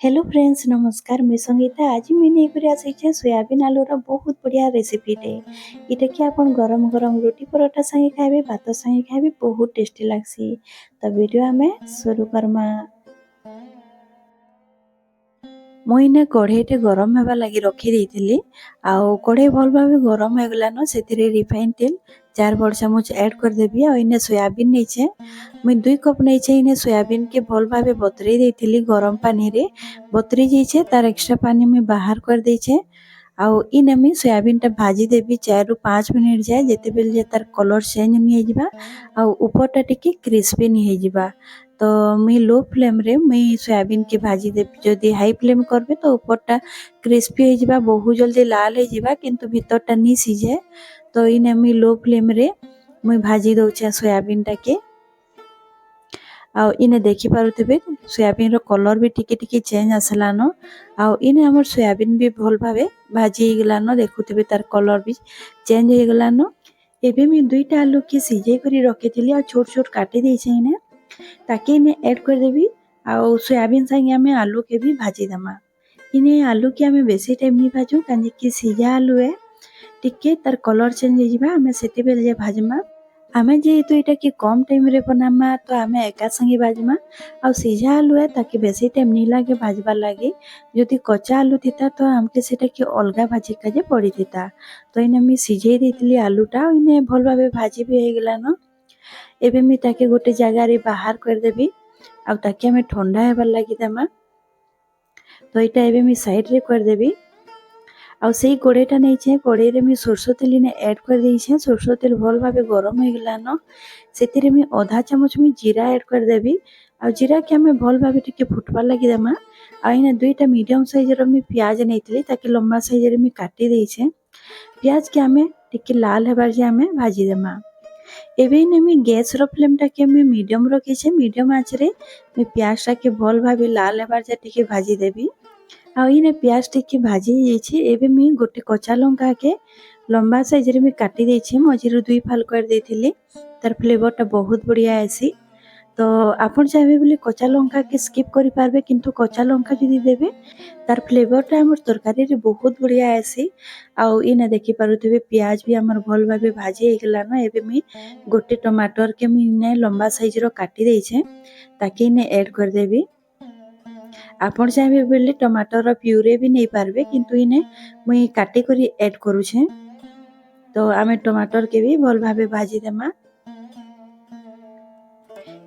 Hello friends नमस्कार मैं संगीता आज मैं नहीं आसी सोयाबीन आलूर बहुत बढ़िया रेसिपीटे इटा कि आप गरम गरम रोटी परोटा संगे खाइबे भात संगे खाइबे बहुत टेस्टी लगसी। तो वीडियो आमे शुरू करमा। मुझे कढ़ईटे गरम होगा लगी रखी देती आउ कढ़ई भल भाव गरम हो गलान से रिफाइन तेल 4 बड़ चामच ऐड करदेवी आने सोयाबीन नहीं मुई 2 कप नहीं इन्हें सोयाबीन के भल भाव बतुरे देती गरम पानी रे बतुरी जाइए तार एक्स्ट्रा पानी मुई बाहर कर देछे आउ इन मुई सोयाबीन टा भाजी देवी 4 ରୁ 5 मिनिट जाए जिते बेल तार कलर चेंज नहीं होगा आउ ऊपर टिके क्रिस्पी नहीं होगा। तो मुई लो फ्लेम रे मुई सोयाबीन की भाजी देवी जदि हाई फ्लेम करबे तो ऊपरटा क्रिस्पी हो जाबा बहुत जल्दी लाल हो जाबा किंतु भीतरटा नहीं सीझे। तो इने मुई लो फ्लेम रे मुई भाजी दउछे सोयाबीन टा के आउ इने देखि पारुथिबे सोयाबीन रो कलर भी टिके टिके चेंज आसलान आउ इने हमर सोयाबीन भी भल भावे भाजी गलान देखुथिबे तार कलर भी चेंज हो गलान। एबे मैं 2टा आलू के सिझे करी रखिथिली आ छोट छोट काटी देछे इने ताकि इन्हें ऐड कर देवी आउ सोयाबीन संगे आमे आलू के भी भाजी दमा। इन्हें आलू के आमे बेसी टाइम नहीं भाजू कांजे कि सीझा आलू है टिके तार कलर चेंज हो जाबा आमे सेति बेल जे भाजमा आमे जेहेतु एटा कि कम टाइम रे बनामा तो आमे एका संगे भाजमा आउ सीझा आलू है ताकि बेसी टाइम नहीं लागे भाजबा लागे जदि कच्चा आलू थिता तो हमके सेटा कि अलगा भाजी काजे पड़ी थिता। तो इने मी सीझे देथिली आलूटा इने भल भाबे भाजी भी हो गलान। एबे मी ताके गोटे जगह रे बाहर कर देबी आउ ताके हमें ठंडा हेबार लगी देमा। तो इटा एबे मी साइड रे कर देबी आउ सेई कड़ेटा नहीं छे कड़े रे मी सरसों तेल ने ऐड कर देई छे सरसों तेल भल भाबे गरम हो गलान सेतिरे मी आधा चामच मी जीरा ऐड कर देबी आउ जीरा के हमें भल भाबे टिके फुटबार लगी देमा। आ इने 2टा मीडियम साइज रो मी प्याज नेइतली ताकि लंबा साइज रे मी काटी देई छे प्याज के हमें टिके लाल हेबार जे हमें भाजी देमा। एबे ने मी गैस रो फ्लेम टा के मी मीडियम रखी छे मीडियम आंच रे मी प्याज टा के भल भाबे लाल हेबार जे टिके भाजी देबी आउ इने प्याज टिके भाजी जाइछे। एबे मी गोटे कच्चा लंका के लंबा साइज रे मी काटी देइछे मझिरु 2 फाल कर देइथिली तार फ्लेवर टा बहुत बढ़िया आसी। तो आपण चाहे बोले कच्चा लंका के स्किप करि पारबे किंतु कच्चा लंका जदि देबे तार फ्लेवर टा हमर तरकारी रे बहुत बढ़िया आसी। आउ इने देखि पारुथिबे प्याज भी हमर भल भाबे भाजी हे गेला न एबे मी गोटे टमाटर के मी ने लंबा साइज रो काटी देइछे ताकि इने ऐड कर देबी। आपण चाहे बोले टमाटर रो प्यूरे भी नहीं पारबे किंतु इने मुई काटी करी ऐड करूछे। तो आमे टमाटर के भी भल भाबे भाजी देमा।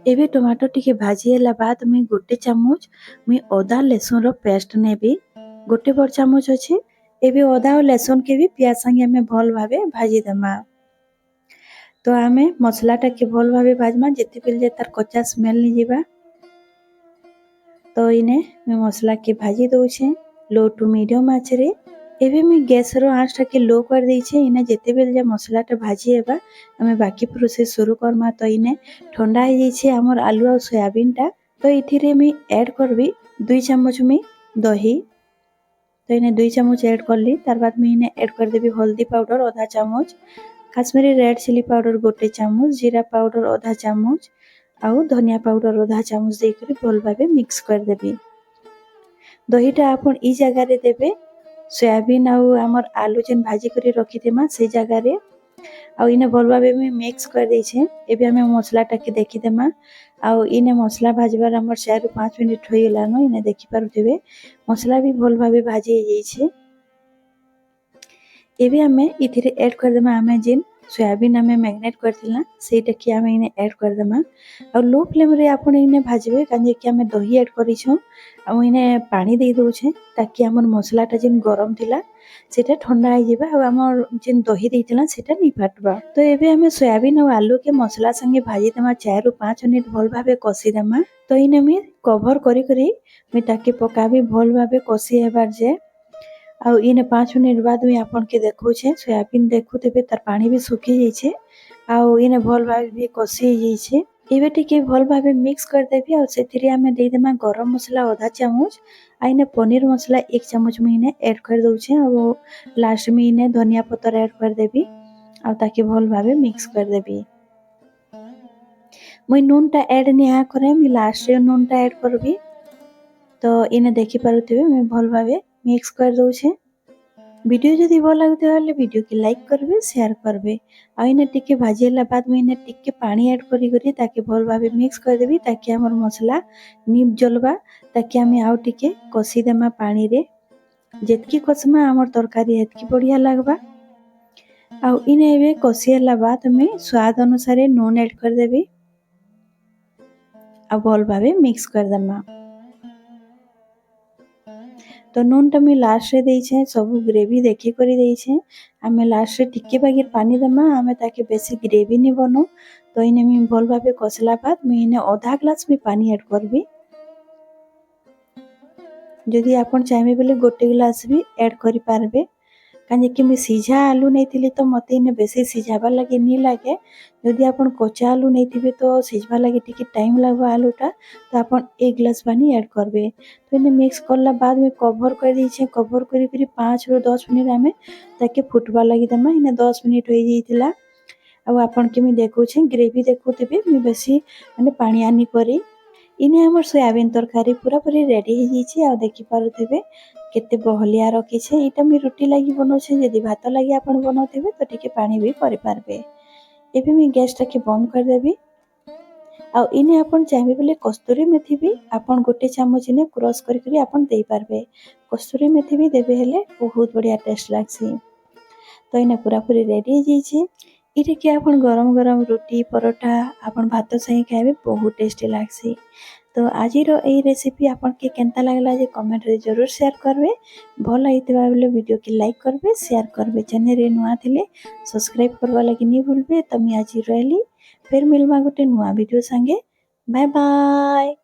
एबे टमाटर टिके भाजी होला बाद मुई गोटे चामच मुई अदा लहसुन रो पेस्ट नेबी गोटे बड़ चामच अछि। एबे अदा और लहसुन के भी प्याज संगे हमें भल भाबे भाजी देमा। तो आमे मसला टा के भल भाबे भाजमा जेते बेल जे तार कच्चा स्मेल नि जिबा। तो इने मैं मसला के भाजी दउछे लो टू मीडियम आंच रे। एबे मैं गैस रो आंच टा के लो कर देइछे इने जेते बेल जे मसला टा भाजी हेबा हमें बाकी प्रोसेस शुरू करमा। तो इने ठंडा हो जाइछे हमर आलू और सोयाबीन टा। तो इथिरे मैं ऐड करबी 2 चम्मच में दही। तो इने 2 चम्मच ऐड करली तार बाद मैं इने ऐड कर देबी हल्दी पाउडर आधा चामच काश्मीरी रेड चिली पाउडर गोटे चामच जीरा पाउडर आधा चामच आउ धनिया पाउडर आधा चामच देकर भल भाबे मिक्स कर देबी। दहीटा आपण ई जगह रे देबे सोयाबीन आउ हमर आलू जेन भाजी करी रखी देमा से जगह रे आउ इने भल भाबे मैं मिक्स कर देइछे। एबे हमें मसला टा के देखि देमा आउ इने मसला भाजबार हमर 4 ରୁ 5 मिनिट होई गेलानो इने देखि पारुथिबे मसला भी भल भाबे भाजी हे जाइछे। एबे हमें इथिरे ऐड कर देमा हमें जेन सोयाबीन हमें मैग्नेट करथिला सेटा कि हमें इने ऐड कर देमा और लो फ्लेम रे आपण इने भाजबे काजे कि हमें दही ऐड करिछो आ इने पानी दे दोछे ताकि हमर मसला टा जेन गरम थिला सेटा ठंडा हो जिबा और हमर जेन दही देथिला सेटा नि फाटबा। तो एबे हमें सोयाबीन और आलू के मसला संगे भाजी देमा 4 ରୁ 5 मिनिट भल भाबे कसी देमा। तो इने मी कवर करी करी मी ताके पकाबी भल भाबे कसी हेबार जे आउ इने 5 मिनिट बाद मैं आपन के देखौछे सोयाबीन देखुथिबे तार पानी भी सुखी जाइछे आउ इने भल भाबे भी कसी जाइछे। एबे टिके भल भाबे मिक्स कर देबी आउ सेथिरे हमें दे देमा गरम मसला आधा चामच आ इने पनीर मसला 1 चामच में इने ऐड कर दउछे आउ लास्ट में इने धनिया पत्तर ऐड कर देबी आउ ताके भल भाबे मिक्स कर देबी। मुई नून टा ऐड निहा करे मी लास्ट रे नून टा ऐड करबी। तो इने देखि पारुथिबे मैं भल भाबे मिक्स कर दउछे। वीडियो जदि भल लागुथिबा बेले वीडियो के लाइक करबे शेयर करबे। आ इने टिके भाजीला बाद मैं इने टिके पानी ऐड करी ताकि भल भाबे मिक्स कर देबी ताकि हमर मसला निप जलबा ताकि आमे आउ टिके कसी देमा पानी रे। जेतकी कसमा हमर तरकारी हेतकी बढ़िया लागबा। आ इने एबे कसिला बाद मैं स्वाद अनुसार नून ऐड कर देबी आ भल भाबे मिक्स कर देमा। तो नून टा मैं लास्ट रे देइछे सब ग्रेवी देखि करी देइछे। आमे लास्ट रे टिके बागिर पानी देमा आमे ताके बेसी ग्रेवी नि बनो। तो इने मैं भल भाबे कसला बाद मैं इने आधा ग्लास भी पानी ऐड करबी। जदि आपण चाहेबे बेले गोटे ग्लास भी ऐड करि पारबे। काहे कि मैं सीझा आलू नहीं तो मते इने बेसी सीझाबा लगे नी लागे। जदि आपण कच्चा आलू नहीं तो सीझबा लगे टिके टाइम लागबा आलूटा तो आपण 1 ग्लास पानी ऐड करबे। तो इने मिक्स करला बाद में कवर कर दीछे। कवर करी 5 ରୁ 10 मिनिट आमे ताके फुटबा लगी दमा। इने 10 मिनिट होई जैतिला। अब आपण के मैं देखौछे ग्रेवी देखुथिबे मैं बेसी माने पानी आनी करी। इने हमर सोयाबीन तरकारी पूरा पूरी रेडी हो जाइए। आ देखि पारुथिबे केते बहलिया रखिछे। इटा मैं रोटी लगी बनौछे। यदि भात लगी आपण बनौथिबे तो टिके पानी भी करि पारबे। एबे मैं गैस टाके बंद कर देबी। आ इने आपण चाहेबे बोले कस्तूरी मेथी भी आपण गोटे चामच इने क्रश करी आपण देई पारबे। कस्तूरी मेथी भी देबे हेले बहुत बढ़िया टेस्ट लागसी। तो इने पूरा पूरी रेडी हो जाइए। इटे कि आपण गरम गरम रोटी परोठा आपण भात संगे खाइबे बहुत टेस्टी लागसी। तो आजिर ए रेसिपी आपन के केनता लागला जे कमेंट रे जरूर शेयर करबे। भल लागितबा बेले वीडियो के लाइक करबे शेयर करबे। चैनल रे नुआ थिले सब्सक्राइब करबा लागि नि भूलबे। तो मैं आज रहली फिर मिलमा गोटे नुआ वीडियो संगे। Bye bye.